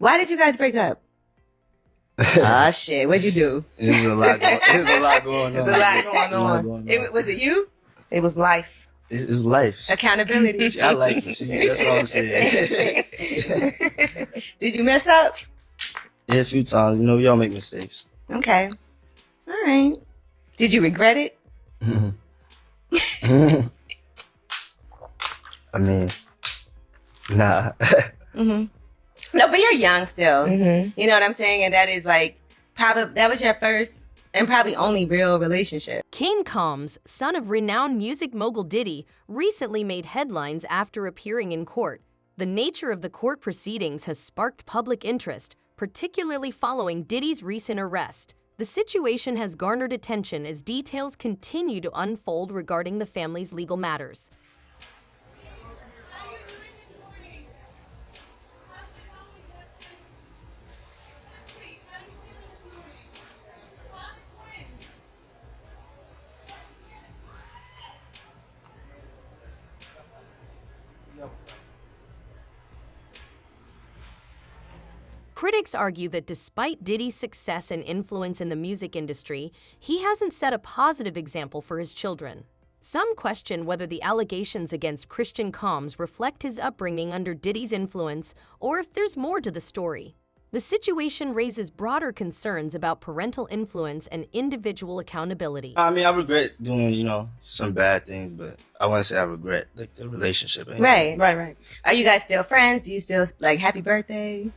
Why did you guys break up? Ah, shit. What'd you do? It was a lot going on. There's a lot going on. Was it you? It was life. It's life. Accountability. I like it. See, that's what I'm saying. Did you mess up? Yeah, a few times. You know, we all make mistakes. Okay. All right. Did you regret it? I mean, nah. No, but you're young still. Mm-hmm. You know what I'm saying? And that is like, probably, that was your first and probably only real relationship. King Combs, son of renowned music mogul Diddy, recently made headlines after appearing in court. The nature of the court proceedings has sparked public interest, particularly following Diddy's recent arrest. The situation has garnered attention as details continue to unfold regarding the family's legal matters. Critics argue that despite Diddy's success and influence in the music industry, he hasn't set a positive example for his children. Some question whether the allegations against Christian Combs reflect his upbringing under Diddy's influence or if there's more to the story. The situation raises broader concerns about parental influence and individual accountability. I mean, I regret doing, some bad things, but I want to say I regret like the relationship. Right. Right. Are you guys still friends? Do you still like happy birthday?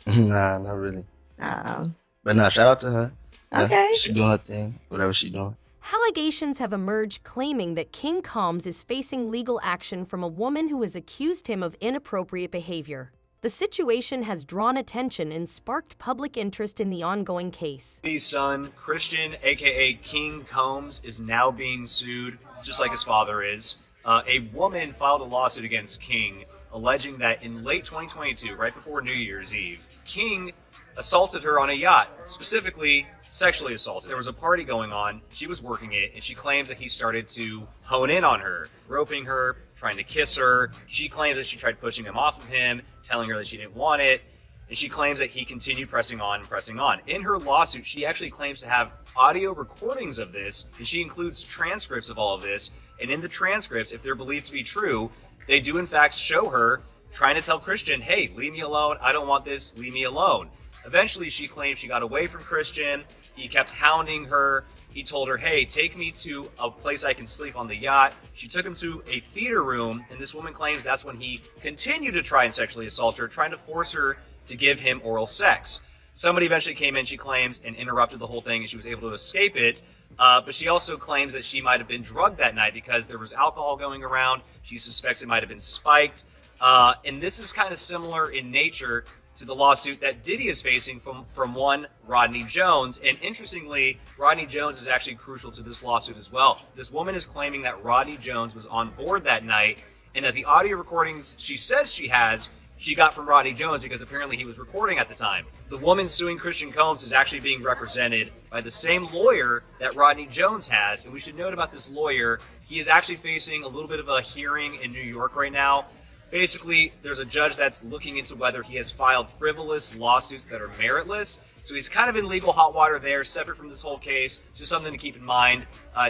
Nah, not really. Oh. But nah, shout out to her. Okay. She doing her thing, whatever she doing. Allegations have emerged claiming that King Combs is facing legal action from a woman who has accused him of inappropriate behavior. The situation has drawn attention and sparked public interest in the ongoing case. Diddy's son, Christian, aka King Combs, is now being sued, just like his father is. A woman filed a lawsuit against King, alleging that in late 2022, right before New Year's Eve, King assaulted her on a yacht, specifically sexually assaulted. There was a party going on, she was working it, and she claims that he started to hone in on her, groping her, trying to kiss her. She claims that she tried pushing him off of him, telling her that she didn't want it, and she claims that he continued pressing on and pressing on. In her lawsuit, she actually claims to have audio recordings of this, and she includes transcripts of all of this, and in the transcripts, if they're believed to be true, they do in fact show her trying to tell Christian, hey, leave me alone, I don't want this, leave me alone. Eventually, she claims she got away from Christian. He kept hounding her. He told her, hey, take me to a place I can sleep on the yacht. She took him to a theater room, and this woman claims that's when he continued to try and sexually assault her, trying to force her to give him oral sex. Somebody eventually came in, she claims, and interrupted the whole thing, and she was able to escape it. But she also claims that she might have been drugged that night because there was alcohol going around. She suspects it might have been spiked. And this is kind of similar in nature to the lawsuit that Diddy is facing from one Rodney Jones. And interestingly, Rodney Jones is actually crucial to this lawsuit as well. This woman is claiming that Rodney Jones was on board that night and that the audio recordings she says she has, she got from Rodney Jones because apparently he was recording at the time. The woman suing Christian Combs is actually being represented by the same lawyer that Rodney Jones has. And we should note about this lawyer, he is actually facing a little bit of a hearing in New York right now. Basically, there's a judge that's looking into whether he has filed frivolous lawsuits that are meritless. So he's kind of in legal hot water there, separate from this whole case. Just something to keep in mind.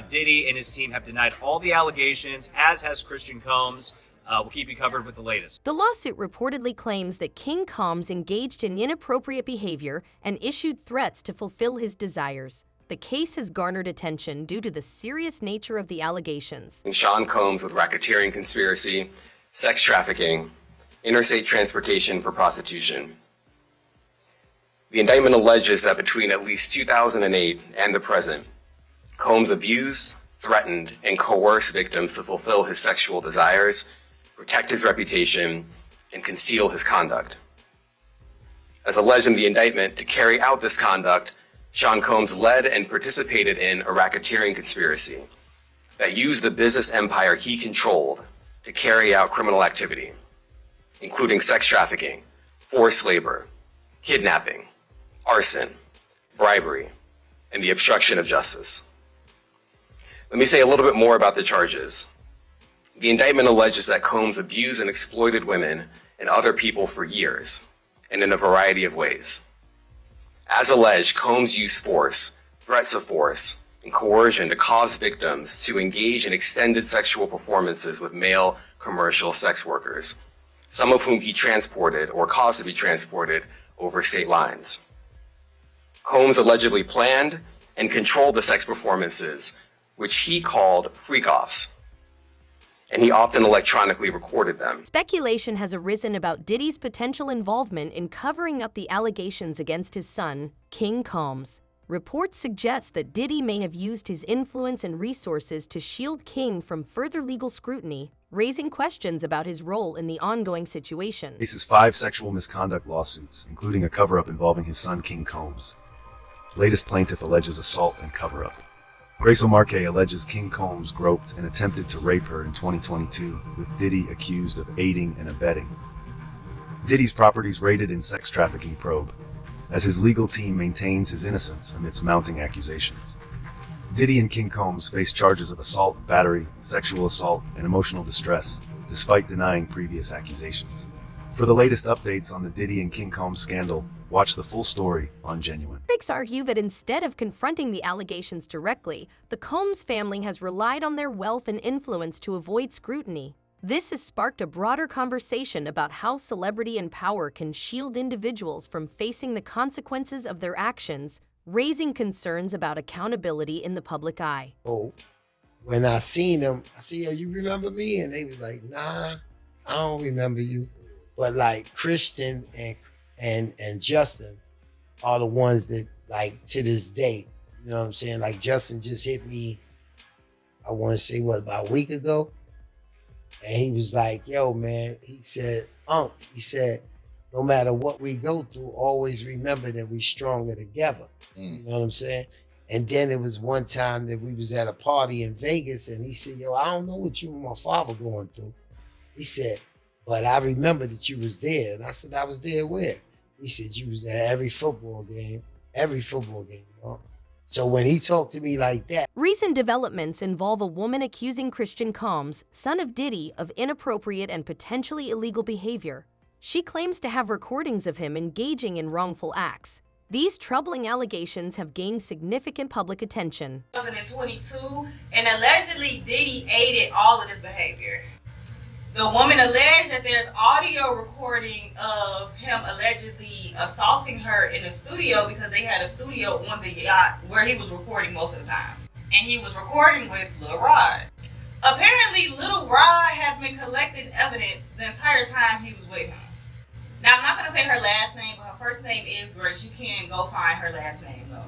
Diddy and his team have denied all the allegations, as has Christian Combs. We'll keep you covered with the latest. The lawsuit reportedly claims that King Combs engaged in inappropriate behavior and issued threats to fulfill his desires. The case has garnered attention due to the serious nature of the allegations. Sean Combs with racketeering conspiracy, sex trafficking, interstate transportation for prostitution. The indictment alleges that between at least 2008 and the present, Combs abused, threatened, and coerced victims to fulfill his sexual desires, protect his reputation, and conceal his conduct. As alleged in the indictment, to carry out this conduct, Sean Combs led and participated in a racketeering conspiracy that used the business empire he controlled to carry out criminal activity, including sex trafficking, forced labor, kidnapping, arson, bribery, and the obstruction of justice. Let me say a little bit more about the charges. The indictment alleges that Combs abused and exploited women and other people for years, and in a variety of ways. As alleged, Combs used force, threats of force, and coercion to cause victims to engage in extended sexual performances with male commercial sex workers, some of whom he transported or caused to be transported over state lines. Combs allegedly planned and controlled the sex performances, which he called freak-offs, and he often electronically recorded them. Speculation has arisen about Diddy's potential involvement in covering up the allegations against his son, King Combs. Reports suggest that Diddy may have used his influence and resources to shield King from further legal scrutiny, raising questions about his role in the ongoing situation. Faces 5 sexual misconduct lawsuits, including a cover-up involving his son King Combs. Latest plaintiff alleges assault and cover-up. Grace O'Marque alleges King Combs groped and attempted to rape her in 2022, with Diddy accused of aiding and abetting. Diddy's properties raided in sex trafficking probe, as his legal team maintains his innocence amidst mounting accusations. Diddy and King Combs face charges of assault, battery, sexual assault, and emotional distress, despite denying previous accusations. For the latest updates on the Diddy and King Combs scandal, watch the full story on Genuine. Critics argue that instead of confronting the allegations directly, the Combs family has relied on their wealth and influence to avoid scrutiny. This has sparked a broader conversation about how celebrity and power can shield individuals from facing the consequences of their actions, raising concerns about accountability in the public eye. Oh, when I seen them, I said, yo, you remember me? And they was like, nah, I don't remember you. But like Christian and Justin are the ones that, like, to this day, you know what I'm saying? Like, Justin just hit me, I want to say, about a week ago? And he was like, yo, man, he said, he said, no matter what we go through, always remember that we stronger together. You know what I'm saying? And then it was one time that we was at a party in Vegas, and he said, yo, I don't know what you and my father going through. He said, but I remember that you was there. And I said, I was there where? He said, you was at every football game, you know? So when he talked to me like that. Recent developments involve a woman accusing Christian Combs, son of Diddy, of inappropriate and potentially illegal behavior. She claims to have recordings of him engaging in wrongful acts. These troubling allegations have gained significant public attention. 2022, and allegedly Diddy aided all of this behavior. The woman alleged that there's audio recording of him allegedly assaulting her in the studio because they had a studio on the yacht where he was recording most of the time. And he was recording with Lil Rod. Apparently, Lil Rod has been collecting evidence the entire time he was with him. Now, I'm not going to say her last name, but her first name is Grace. You can go find her last name, though.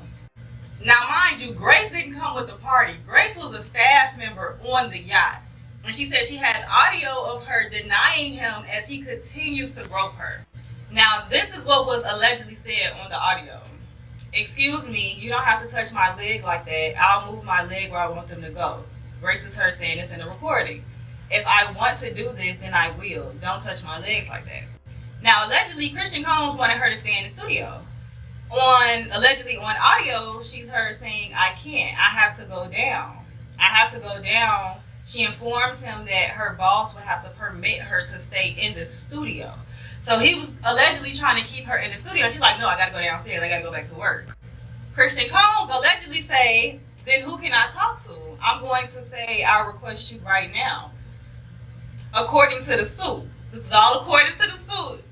Now, mind you, Grace didn't come with the party. Grace was a staff member on the yacht. And she said she has audio of her denying him as he continues to grope her. Now, this is what was allegedly said on the audio. Excuse me, you don't have to touch my leg like that. I'll move my leg where I want them to go. Grace is her saying this in the recording. If I want to do this, then I will. Don't touch my legs like that. Now, allegedly, Christian Combs wanted her to stay in the studio. Allegedly on audio, she's heard saying, I can't. I have to go down. I have to go down. She informed him that her boss would have to permit her to stay in the studio. So he was allegedly trying to keep her in the studio. And she's like, no, I got to go downstairs. I got to go back to work. Christian Combs allegedly say, then who can I talk to? I'm going to say, I'll request you right now. According to the suit. This is all according to the suit.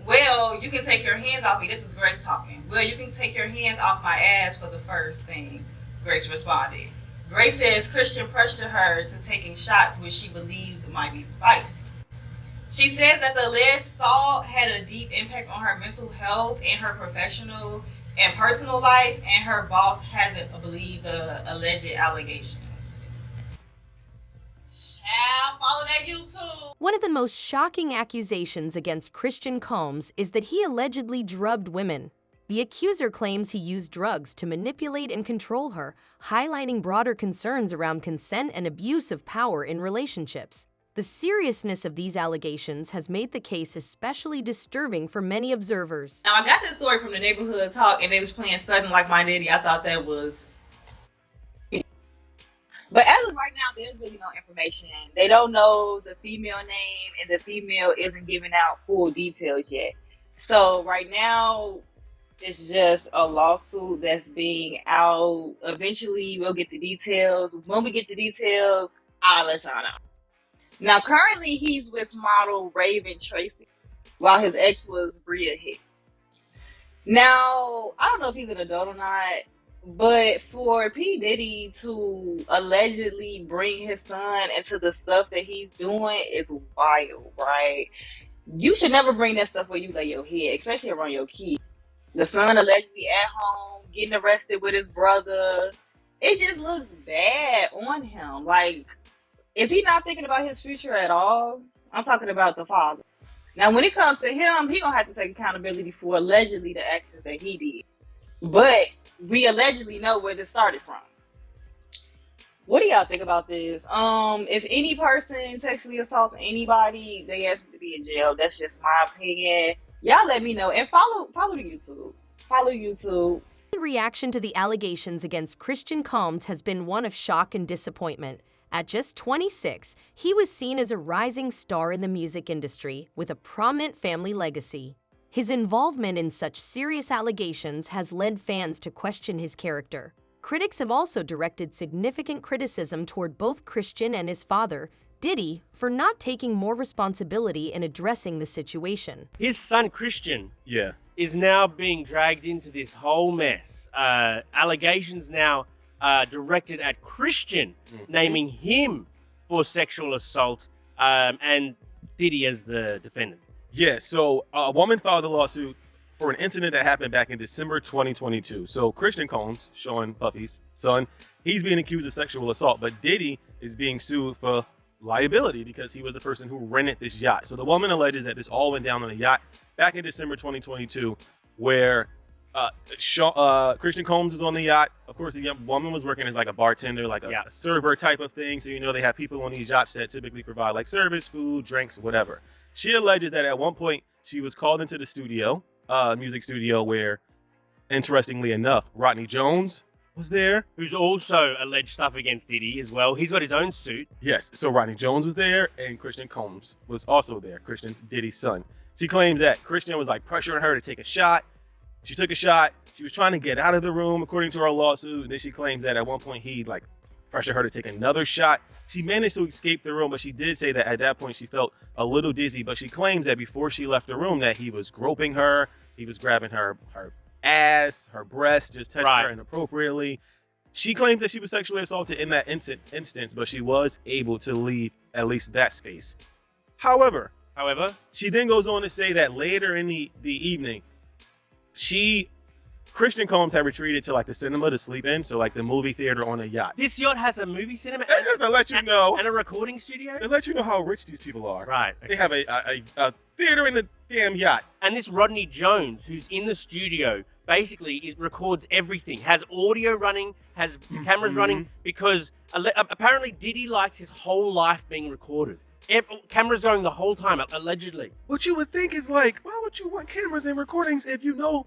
Well, you can take your hands off me. This is Grace talking. Well, you can take your hands off my ass for the first thing, Grace responded. Grace says Christian pressured her to taking shots which she believes might be spiked. She says that the alleged assault had a deep impact on her mental health and her professional and personal life, and her boss hasn't believed the alleged allegations. Child, follow that YouTube. One of the most shocking accusations against Christian Combs is that he allegedly drugged women. The accuser claims he used drugs to manipulate and control her, highlighting broader concerns around consent and abuse of power in relationships. The seriousness of these allegations has made the case especially disturbing for many observers. Now, I got this story from the neighborhood talk, and they was playing Sudden Like My Daddy. I thought that was... But as of right now, there's really no information. They don't know the female name, and the female isn't giving out full details yet. So right now, it's just a lawsuit that's being out. Eventually, we'll get the details. When we get the details, I'll let y'all know. Now, currently, he's with model Raven Tracy, while his ex was Bria Hicks. Now, I don't know if he's an adult or not, but for P. Diddy to allegedly bring his son into the stuff that he's doing is wild, right? You should never bring that stuff where you lay your head, especially around your kids. The son allegedly at home, getting arrested with his brother. It just looks bad on him. Like, is he not thinking about his future at all? I'm talking about the father. Now, when it comes to him, he gonna have to take accountability for allegedly the actions that he did. But we allegedly know where this started from. What do y'all think about this? If any person sexually assaults anybody, they ask to be in jail. That's just my opinion. Y'all let me know. And follow the YouTube. Follow YouTube. The reaction to the allegations against Christian Combs has been one of shock and disappointment. At just 26, he was seen as a rising star in the music industry with a prominent family legacy. His involvement in such serious allegations has led fans to question his character. Critics have also directed significant criticism toward both Christian and his father, Diddy, for not taking more responsibility in addressing the situation. His son, Christian, is now being dragged into this whole mess. Allegations now directed at Christian, naming him for sexual assault, and Diddy as the defendant. Yeah, so a woman filed a lawsuit for an incident that happened back in December 2022. So Christian Combs, Sean Puffy's son, he's being accused of sexual assault, but Diddy is being sued for liability because he was the person who rented this yacht. So the woman alleges that this all went down on a yacht back in December 2022, where Christian Combs was on the yacht. Of course, the young woman was working as like a bartender, like a server type of thing. So, they have people on these yachts that typically provide like service, food, drinks, whatever. She alleges that at one point she was called into the studio, music studio, where, interestingly enough, Rodney Jones was there. Who's also alleged stuff against Diddy as well. He's got his own suit. Yes, so Rodney Jones was there, and Christian Combs was also there, Christian's Diddy's son. She claims that Christian was like pressuring her to take a shot. She took a shot. She was trying to get out of the room, according to her lawsuit. And then she claims that at one point he like pressured her to take another shot. She managed to escape the room, but she did say that at that point she felt a little dizzy. But she claims that before she left the room that he was groping her, he was grabbing her ass, her breast, just touching her inappropriately. She claims that she was sexually assaulted in that instance, but she was able to leave at least that space. However, she then goes on to say that later in the evening, Christian Combs had retreated to like the cinema to sleep in, so like the movie theater on a yacht. This yacht has a movie cinema and just to let you know, and a recording studio. To let you know how rich these people are. Right. They have a theater in the damn yacht. And this Rodney Jones, who's in the studio, basically records everything, has audio running, has cameras running, because apparently Diddy likes his whole life being recorded. Cameras going the whole time, allegedly. What you would think is like, why would you want cameras and recordings if you know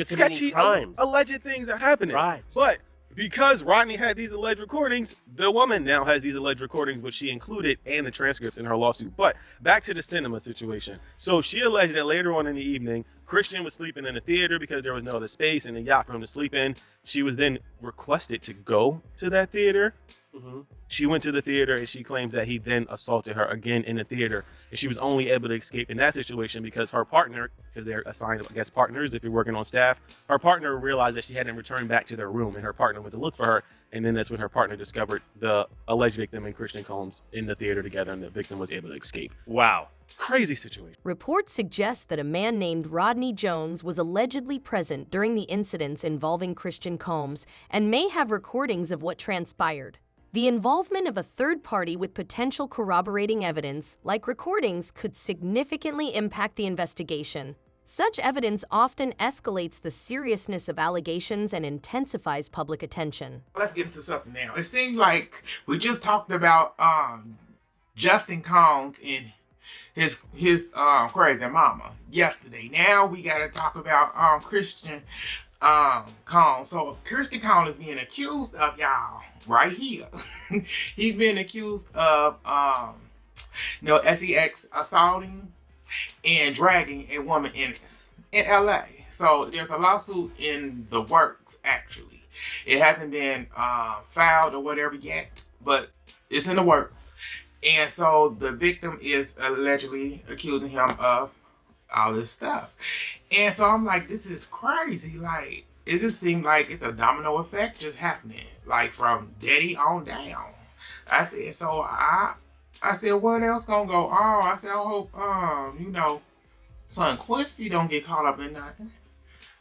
sketchy, alleged things are happening? Right. But because Rodney had these alleged recordings, the woman now has these alleged recordings, which she included and the transcripts in her lawsuit. But back to the cinema situation. So she alleged that later on in the evening, Christian was sleeping in the theater because there was no other space in the yacht for him to sleep in. She was then requested to go to that theater. She went to the theater and she claims that he then assaulted her again in the theater. And she was only able to escape in that situation because her partner, because they're assigned, I guess, partners if you're working on staff, her partner realized that she hadn't returned back to their room, and her partner went to look for her. And then that's when her partner discovered the alleged victim and Christian Combs in the theater together, and the victim was able to escape. Wow. Crazy situation. Reports suggest that a man named Rodney Jones was allegedly present during the incidents involving Christian Combs and may have recordings of what transpired. The involvement of a third party with potential corroborating evidence, like recordings, could significantly impact the investigation. Such evidence often escalates the seriousness of allegations and intensifies public attention. Let's get into something now. It seems like we just talked about Justin Combs and his crazy mama yesterday. Now we got to talk about Christian Combs. So Christian Combs is being accused of, y'all, right here. He's being accused of sex assaulting and dragging a woman in LA. So there's a lawsuit in the works, actually. It hasn't been filed or whatever yet, but it's in the works. And so the victim is allegedly accusing him of all this stuff. And so I'm like, this is crazy. Like, it just seemed like it's a domino effect just happening, like from Diddy on down. I said, so I said, what else gonna go on? I said, I hope, son Quincy don't get caught up in nothing.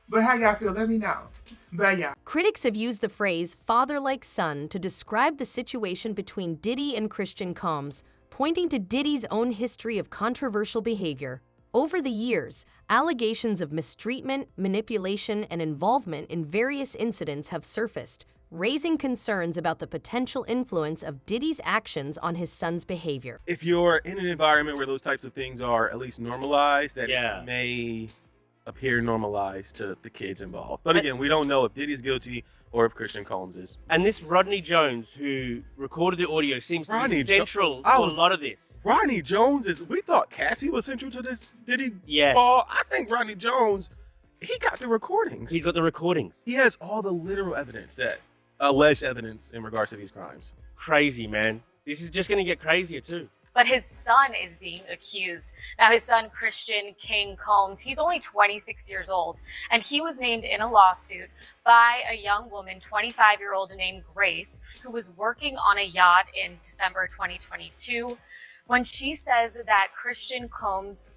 But how y'all feel? Let me know. But yeah. Critics have used the phrase father like son to describe the situation between Diddy and Christian Combs, pointing to Diddy's own history of controversial behavior. Over the years, allegations of mistreatment, manipulation, and involvement in various incidents have surfaced, raising concerns about the potential influence of Diddy's actions on his son's behavior. If you're in an environment where those types of things are at least normalized, that Yeah. it may appear normalized to the kids involved. But again, we don't know if Diddy's guilty or if Christian Combs is. And this Rodney Jones, who recorded the audio, seems to Rodney be central to I a was- lot of this. Rodney Jones we thought Cassie was central to this Diddy Yes. ball. I think Rodney Jones, he got the recordings. He's got the recordings. He has all the literal evidence, alleged evidence in regards to these crimes. Crazy, man. This is just going to get crazier too. But his son is being accused. Now, his son, Christian King Combs, he's only 26 years old, and he was named in a lawsuit by a young woman, 25-year-old named Grace, who was working on a yacht in December 2022, when she says that Christian Combs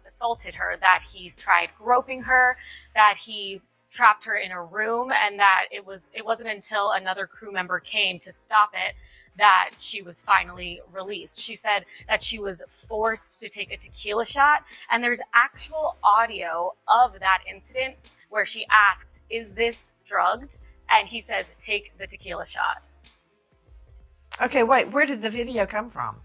assaulted her, that he's tried groping her, that he trapped her in a room, and that it wasn't until another crew member came to stop it that she was finally released. She said that she was forced to take a tequila shot, and there's actual audio of that incident where she asks, "Is this drugged?" And he says, "Take the tequila shot." Okay, wait, where did the video come from?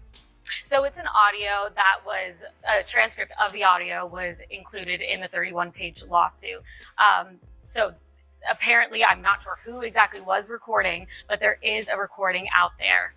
So it's an audio that was, a transcript of the audio was included in the 31-page lawsuit. So apparently, I'm not sure who exactly was recording, but there is a recording out there.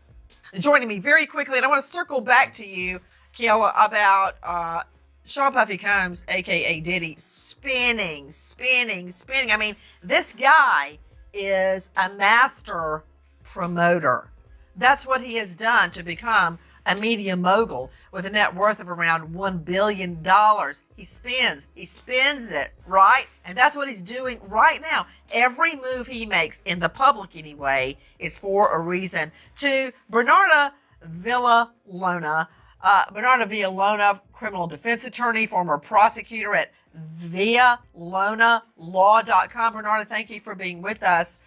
Joining me very quickly, and I want to circle back to you, Kiala, about Sean Puffy Combs, a.k.a. Diddy, spinning. I mean, this guy is a master promoter. That's what he has done to become a media mogul with a net worth of around $1 billion. He spins it, right? And that's what he's doing right now. Every move he makes, in the public anyway, is for a reason. To Bernarda Villalona, criminal defense attorney, former prosecutor at villalonalaw.com. Bernarda, thank you for being with us.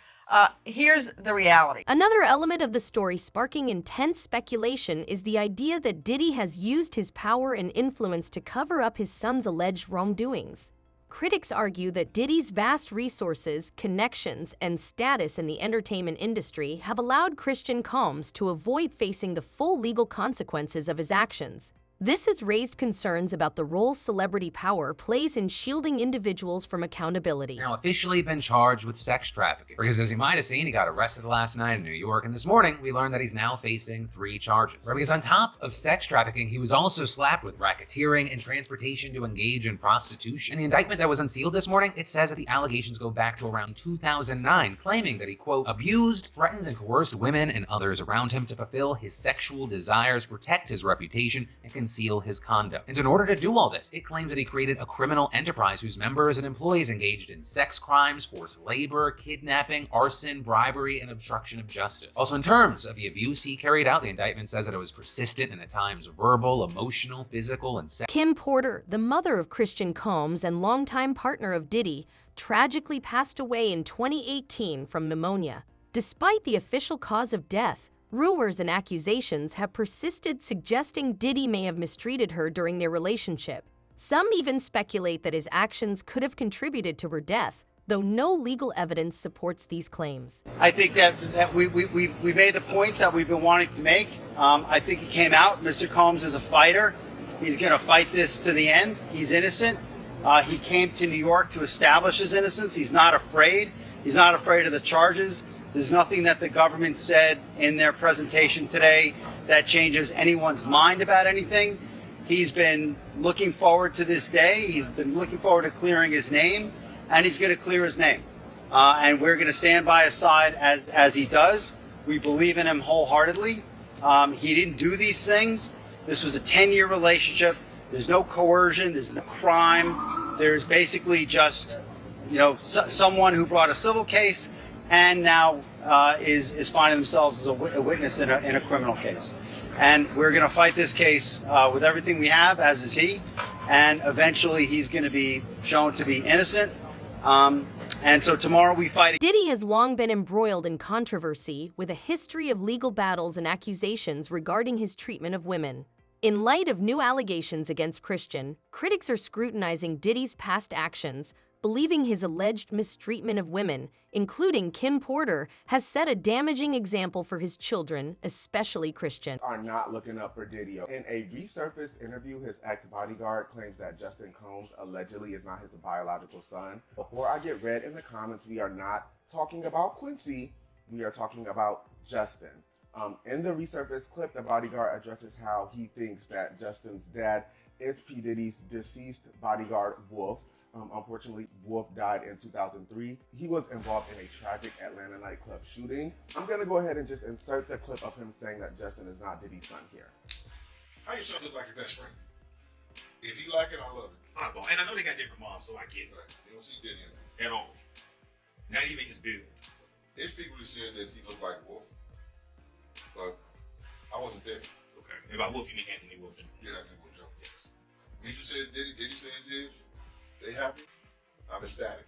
Here's the reality. Another element of the story sparking intense speculation is the idea that Diddy has used his power and influence to cover up his son's alleged wrongdoings. Critics argue that Diddy's vast resources, connections, and status in the entertainment industry have allowed Christian Combs to avoid facing the full legal consequences of his actions. This has raised concerns about the role celebrity power plays in shielding individuals from accountability. Now officially been charged with sex trafficking. Because as you might have seen, he got arrested last night in New York, and this morning we learned that he's now facing 3 charges. Because on top of sex trafficking, he was also slapped with racketeering and transportation to engage in prostitution. In the indictment that was unsealed this morning, it says that the allegations go back to around 2009, claiming that he, quote, abused, threatened, and coerced women and others around him to fulfill his sexual desires, protect his reputation, and conceal his conduct. And in order to do all this, it claims that he created a criminal enterprise whose members and employees engaged in sex crimes, forced labor, kidnapping, arson, bribery, and obstruction of justice. Also, in terms of the abuse he carried out, the indictment says that it was persistent and at times verbal, emotional, physical, and sexual. Kim Porter, the mother of Christian Combs and longtime partner of Diddy, tragically passed away in 2018 from pneumonia. Despite the official cause of death, rumors and accusations have persisted suggesting Diddy may have mistreated her during their relationship. Some even speculate that his actions could have contributed to her death, though no legal evidence supports these claims. I think that we made the points that we've been wanting to make. I think he came out. Mr. Combs is a fighter. He's going to fight this to the end. He's innocent. He came to New York to establish his innocence. He's not afraid. He's not afraid of the charges. There's nothing that the government said in their presentation today that changes anyone's mind about anything. He's been looking forward to this day. He's been looking forward to clearing his name, and he's going to clear his name. And we're going to stand by his side as he does. We believe in him wholeheartedly. He didn't do these things. This was a 10-year relationship. There's no coercion. There's no crime. There's basically just, someone who brought a civil case and now is finding themselves as a witness in a criminal case. And we're going to fight this case with everything we have, as is he. And eventually he's going to be shown to be innocent. And so tomorrow we fight. Diddy has long been embroiled in controversy with a history of legal battles and accusations regarding his treatment of women. In light of new allegations against Christian, critics are scrutinizing Diddy's past actions, believing his alleged mistreatment of women, including Kim Porter, has set a damaging example for his children, especially Christian. Are not looking up for Diddy. In a resurfaced interview, his ex-bodyguard claims that Justin Combs allegedly is not his biological son. Before I get read in the comments, we are not talking about Quincy, we are talking about Justin. In the resurfaced clip, the bodyguard addresses how he thinks that Justin's dad is P. Diddy's deceased bodyguard, Wolf. Unfortunately, Wolf died in 2003. He was involved in a tragic Atlanta nightclub shooting. I'm gonna go ahead and just insert the clip of him saying that Justin is not Diddy's son here. How your son look like your best friend? If you like it, I love it. And I know they got different moms, so I get it. Right. You don't see Diddy in it. At all. Not even his build. There's people who said that he looked like Wolf, but I wasn't there. Okay. And by Wolf, you mean Anthony Wolf? Yeah, Anthony Wolf Jones. Yes. Misha said Diddy says his. They happy? I'm ecstatic.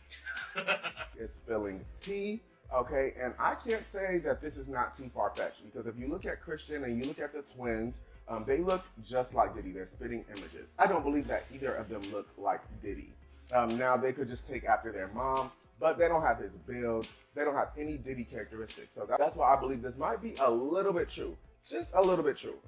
It's spilling tea, okay? And I can't say that this is not too far-fetched, because if you look at Christian and you look at the twins, they look just like Diddy. They're spitting images. I don't believe that either of them look like Diddy. Now, they could just take after their mom, but they don't have his build. They don't have any Diddy characteristics. So that's why I believe this might be a little bit true. Just a little bit true.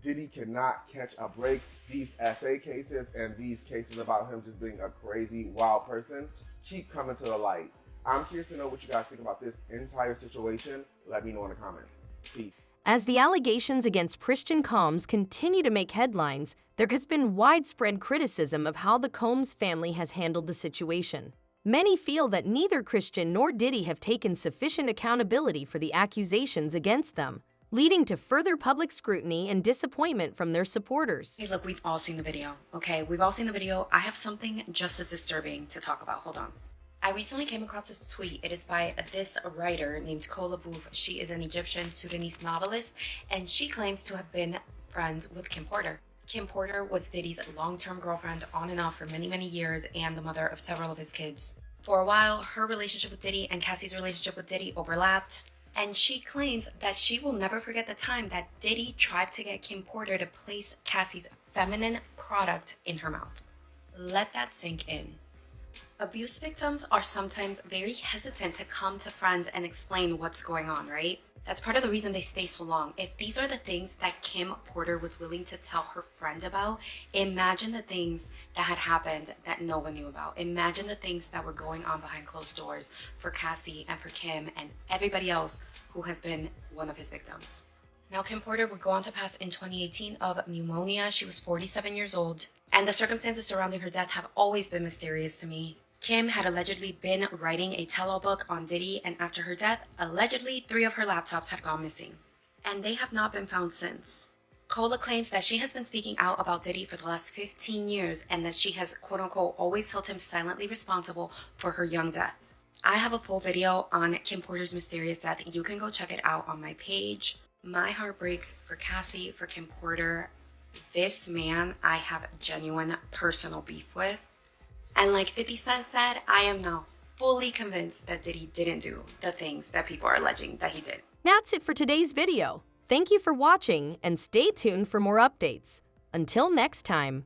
Diddy cannot catch a break. These essay cases and these cases about him just being a crazy, wild person keep coming to the light. I'm curious to know what you guys think about this entire situation. Let me know in the comments. Peace. As the allegations against Christian Combs continue to make headlines, there has been widespread criticism of how the Combs family has handled the situation. Many feel that neither Christian nor Diddy have taken sufficient accountability for the accusations against them, leading to further public scrutiny and disappointment from their supporters. Hey, look, we've all seen the video, okay? We've all seen the video. I have something just as disturbing to talk about. Hold on. I recently came across this tweet. It is by this writer named Kola Bouf. She is an Egyptian Sudanese novelist, and she claims to have been friends with Kim Porter. Kim Porter was Diddy's long-term girlfriend on and off for many, many years and the mother of several of his kids. For a while, her relationship with Diddy and Cassie's relationship with Diddy overlapped. And she claims that she will never forget the time that Diddy tried to get Kim Porter to place Cassie's feminine product in her mouth. Let that sink in. Abuse victims are sometimes very hesitant to come to friends and explain what's going on, right? That's part of the reason they stay so long. If these are the things that Kim Porter was willing to tell her friend about, imagine the things that had happened that no one knew about. Imagine the things that were going on behind closed doors for Cassie and for Kim and everybody else who has been one of his victims. Now, Kim Porter would go on to pass in 2018 of pneumonia. She was 47 years old, and the circumstances surrounding her death have always been mysterious to me. Kim had allegedly been writing a tell-all book on Diddy, and after her death, allegedly 3 of her laptops had gone missing. And they have not been found since. Kola claims that she has been speaking out about Diddy for the last 15 years and that she has, quote-unquote, always held him silently responsible for her young death. I have a full video on Kim Porter's mysterious death. You can go check it out on my page. My heart breaks for Cassie, for Kim Porter. This man I have genuine personal beef with. And like 50 Cent said, I am now fully convinced that Diddy didn't do the things that people are alleging that he did. That's it for today's video. Thank you for watching and stay tuned for more updates. Until next time.